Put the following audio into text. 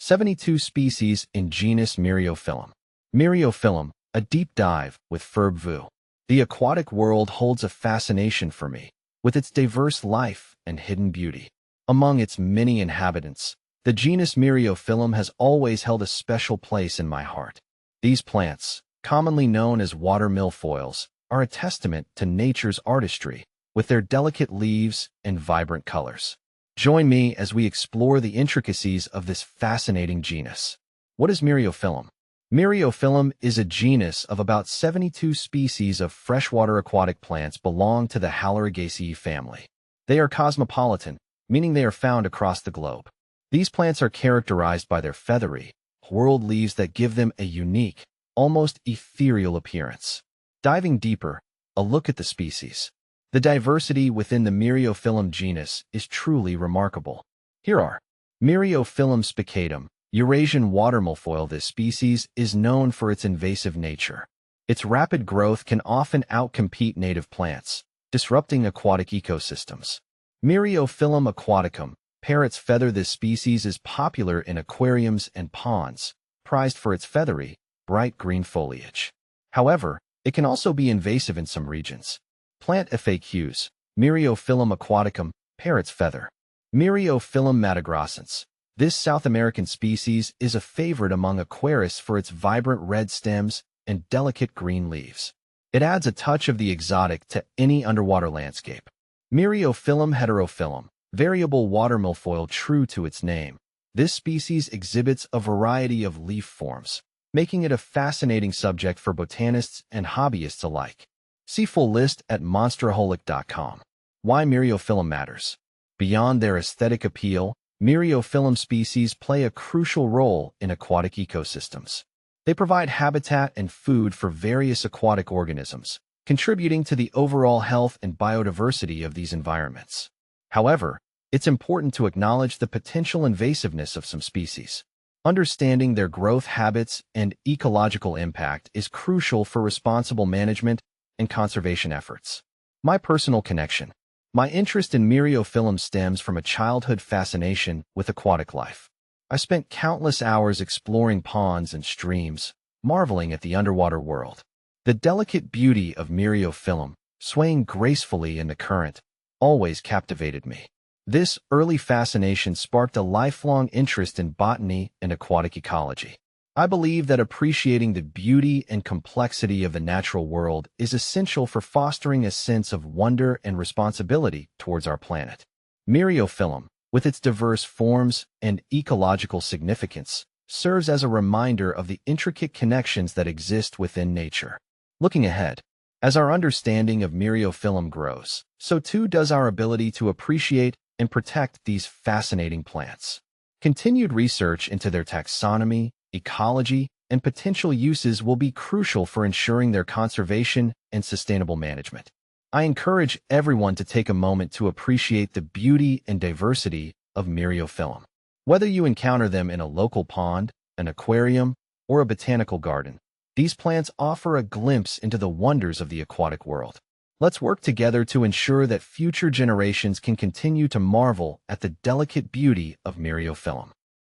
72 species in genus Myriophyllum. Myriophyllum, a deep dive with Ferb Vu. The aquatic world holds a fascination for me, with its diverse life and hidden beauty. Among its many inhabitants, the genus Myriophyllum has always held a special place in my heart. These plants, commonly known as water milfoils, are a testament to nature's artistry, with their delicate leaves and vibrant colors. Join me as we explore the intricacies of this fascinating genus. What is Myriophyllum? Myriophyllum is a genus of about 72 species of freshwater aquatic plants belong to the Haloragaceae family. They are cosmopolitan, meaning they are found across the globe. These plants are characterized by their feathery, whorled leaves that give them a unique, almost ethereal appearance. Diving deeper, a look at the species. The diversity within the Myriophyllum genus is truly remarkable. Here are Myriophyllum spicatum, Eurasian water milfoil. This species is known for its invasive nature. Its rapid growth can often outcompete native plants, disrupting aquatic ecosystems. Myriophyllum aquaticum, parrot's feather. This species is popular in aquariums and ponds, prized for its feathery, bright green foliage. However, it can also be invasive in some regions. Plant FAQs. Myriophyllum aquaticum, parrot's feather. Myriophyllum madagascensis. This South American species is a favorite among aquarists for its vibrant red stems and delicate green leaves. It adds a touch of the exotic to any underwater landscape. Myriophyllum heterophyllum, variable water milfoil. True to its name, this species exhibits a variety of leaf forms, making it a fascinating subject for botanists and hobbyists alike. See full list at monsteraholic.com. Why Myriophyllum matters. Beyond their aesthetic appeal, Myriophyllum species play a crucial role in aquatic ecosystems. They provide habitat and food for various aquatic organisms, contributing to the overall health and biodiversity of these environments. However, it's important to acknowledge the potential invasiveness of some species. Understanding their growth habits and ecological impact is crucial for responsible management and conservation efforts. My personal connection. My interest in Myriophyllum stems from a childhood fascination with aquatic life. I spent countless hours exploring ponds and streams, marveling at the underwater world. The delicate beauty of Myriophyllum, swaying gracefully in the current, always captivated me. This early fascination sparked a lifelong interest in botany and aquatic ecology. I believe that appreciating the beauty and complexity of the natural world is essential for fostering a sense of wonder and responsibility towards our planet. Myriophyllum, with its diverse forms and ecological significance, serves as a reminder of the intricate connections that exist within nature. Looking ahead, as our understanding of Myriophyllum grows, so too does our ability to appreciate and protect these fascinating plants. Continued research into their taxonomy, ecology, and potential uses will be crucial for ensuring their conservation and sustainable management. I encourage everyone to take a moment to appreciate the beauty and diversity of Myriophyllum. Whether you encounter them in a local pond, an aquarium, or a botanical garden, these plants offer a glimpse into the wonders of the aquatic world. Let's work together to ensure that future generations can continue to marvel at the delicate beauty of Myriophyllum.